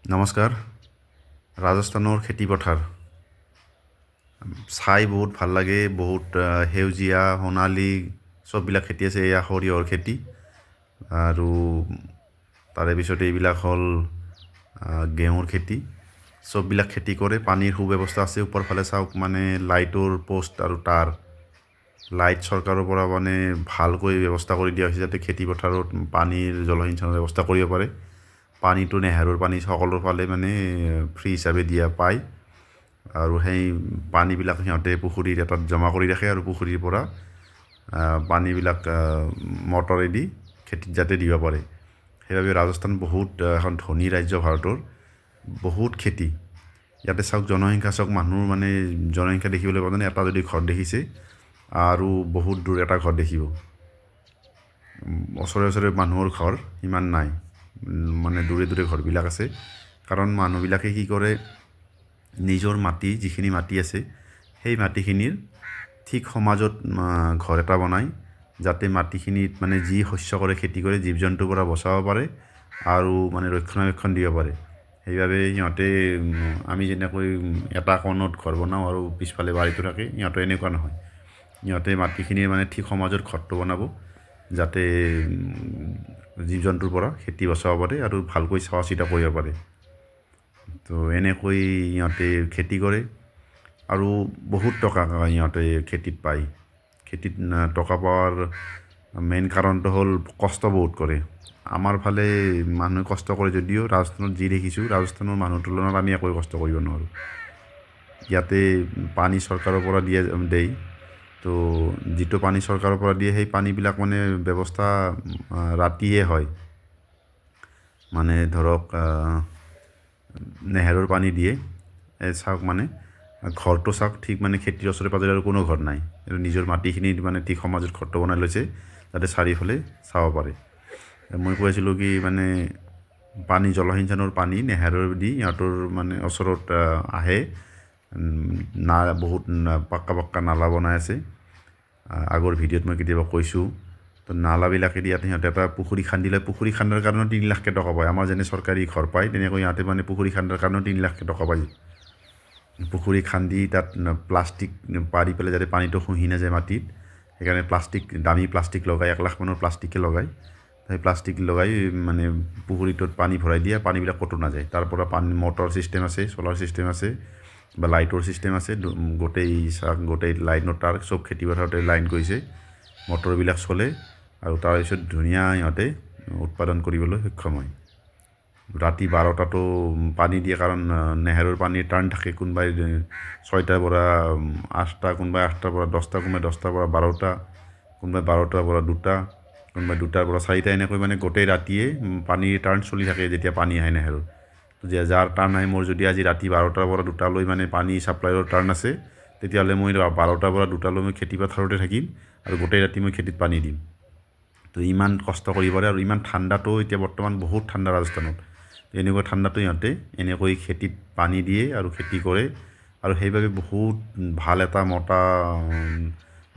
নমস্কাৰ। ৰাজস্থানৰ খেতিপথাৰ চাই বহুত ভাল লাগে। বহুত সেউজীয়া সোণালী চববিলাক খেতি আছে। এয়া সৰিয়হৰ খেতি আৰু তাৰে পিছত এইবিলাক হ'ল ঘেঁহুৰ খেতি। চববিলাক খেতি কৰে। পানীৰ সুব্যৱস্থা আছে। ওপৰ ফালে চাওক মানে লাইটৰ পোষ্ট আৰু তাৰ লাইট চৰকাৰৰ পৰা মানে ভালকৈ ব্যৱস্থা কৰি দিয়া হৈছে, যাতে খেতিপথাৰত পানীৰ জলসিঞ্চনৰ ব্যৱস্থা কৰিব পাৰে। পানীটো নেহেৰুৰ পানী সকলোৰ ফালে মানে ফ্ৰী হিচাপে দিয়া পায় আৰু সেই পানীবিলাক সিহঁতে পুখুৰীৰ এটাত জমা কৰি ৰাখে আৰু পুখুৰীৰ পৰা পানীবিলাক মটৰেদি খেতিত যাতে দিব পাৰে। সেইবাবে ৰাজস্থান বহুত এখন ধনী ৰাজ্য ভাৰতৰ। বহুত খেতি ইয়াতে চাওক, জনসংখ্যা চাওক, মানুহৰ মানে জনসংখ্যা দেখিবলৈ পাব। এটা যদি ঘৰ দেখিছে আৰু বহুত দূৰ এটা ঘৰ দেখিব। ওচৰে ওচৰে মানুহৰ ঘৰ ইমান নাই, মানে দূৰে দূৰে ঘৰবিলাক আছে। কাৰণ মানুহবিলাকে কি কৰে, নিজৰ মাটি যিখিনি মাটি আছে সেই মাটিখিনিৰ ঠিক সমাজত ঘৰ এটা বনায়, যাতে মাটিখিনিত মানে যি শস্য কৰে, খেতি কৰে, জীৱ জন্তুৰ পৰা বচাব পাৰে আৰু মানে ৰক্ষণাবেক্ষণ দিব পাৰে। সেইবাবে সিহঁতে আমি যেনেকৈ এটা কোণত ঘৰ বনাওঁ আৰু পিছফালে বাৰীটো থাকে, সিহঁতে এনেকুৱা নহয়। সিহঁতে মাটিখিনিৰ মানে ঠিক সমাজত ঘৰটো বনাব, যাতে জীৱ জন্তুৰ পৰা খেতি বচাব পাৰে আৰু ভালকৈ চোৱা চিতা কৰিব পাৰে। তো এনেকৈ সিহঁতে খেতি কৰে আৰু বহুত টকা সিহঁতে খেতিত পায়। খেতিত টকা পোৱাৰ মেইন কাৰণটো হ'ল কষ্ট বহুত কৰে। আমাৰ ফালে মানুহে কষ্ট কৰে যদিও ৰাজস্থানত যি দেখিছোঁ, ৰাজস্থানৰ মানুহৰ তুলনাত আমি একোৱে কষ্ট কৰিব নোৱাৰোঁ। ইয়াতে পানী চৰকাৰৰ পৰা দেই। তো যিটো পানী চৰকাৰৰ পৰা দিয়ে সেই পানীবিলাক মানে ব্যৱস্থা ৰাতিয়ে হয়। মানে ধৰক নেহেৰুৰ পানী দিয়ে। চাওক মানে ঘৰটো চাওক, ঠিক মানে খেতিৰ ওচৰে পাজৰে আৰু কোনো ঘৰ নাই। নিজৰ মাটিখিনিত মানে ঠিক সমাজত ঘৰটো বনাই লৈছে, যাতে চাৰিওফালে চাব পাৰে। মই কৈ আছিলোঁ কি মানে পানী জলসিঞ্চনৰ পানী নেহেৰুৰ দি সিহঁতৰ মানে ওচৰত আহে। বহুত পাক্কা নালা বনাই আছে। আগৰ ভিডিঅ'ত মই কেতিয়াবা কৈছোঁ। তো নালাবিলাকেদি ইয়াতে সিহঁতে এটা পুখুৰী খান্দি লয়। পুখুৰী খান্দাৰ কাৰণেও 3 লাখকৈ টকা পায়। আমাৰ যেনে চৰকাৰী ঘৰ পায়, তেনেকৈ সিহঁতে মানে পুখুৰী খান্দাৰ কাৰণেও 3 লাখকৈ টকা পায়। পুখুৰী খান্দি তাত প্লাষ্টিক পাৰি পেলাই যাতে পানীটো শুহি নাযায় মাটিত, সেইকাৰণে দামী প্লাষ্টিক লগাই, 1 লাখ মানৰ প্লাষ্টিকে লগায়। সেই প্লাষ্টিক লগাই মানে পুখুৰীটোত পানী ভৰাই দিয়ে, পানীবিলাক ক'তো নাযায়। তাৰ পৰা পানী মটৰ ছিষ্টেম আছে, চ'লাৰ ছিষ্টেম আছে বা লাইটৰ ছিষ্টেম আছে। গোটেই লাইনৰ তাৰ চব খেতিপথাৰতে লাইন কৰিছে, মটৰবিলাক চলে আৰু তাৰপিছত ধুনীয়া সিহঁতে উৎপাদন কৰিবলৈ সক্ষম হয়। ৰাতি 12টাতো পানী দিয়ে, কাৰণ নেহেৰুৰ পানীৰ টাৰ্ণ থাকে। কোনোবাই 6টাৰ পৰা 8টা, কোনোবাই 8টাৰ পৰা 10টা, কোনোবাই 10টাৰ পৰা 12টা, কোনোবাই 12টাৰ পৰা 2টা, কোনোবাই 2টাৰ পৰা 4টা, এনেকৈ মানে গোটেই ৰাতিয়ে পানীৰ টাৰ্ণ চলি থাকে যেতিয়া পানী আহে নেহেৰুৰ। তো যাৰ টাৰ্ণ আহে, মোৰ যদি আজি ৰাতি 12টাৰ পৰা 2টালৈ মানে পানী ছাপ্লাইৰ টাৰ্ণ আছে, তেতিয়াহ'লে মই 12টাৰ পৰা 2টালৈ মই খেতিপথাৰতে থাকিম আৰু গোটেই ৰাতি মই খেতিত পানী দিম। তো ইমান কষ্ট কৰিব পাৰে। আৰু ইমান ঠাণ্ডাটো এতিয়া বৰ্তমান বহুত ঠাণ্ডা ৰাজস্থানত। এনেকুৱা ঠাণ্ডাটো সিহঁতে এনেকৈ খেতিত পানী দিয়ে আৰু খেতি কৰে, আৰু সেইবাবে বহুত ভাল এটা মোটা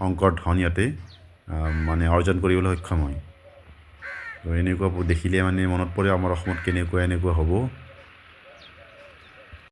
অংকৰ ধন সিহঁতে মানে অৰ্জন কৰিবলৈ সক্ষম হয়। তো এনেকুৱা দেখিলে মানে মনত পৰে আমাৰ অসমত কেনেকুৱা এনেকুৱা হ'ব।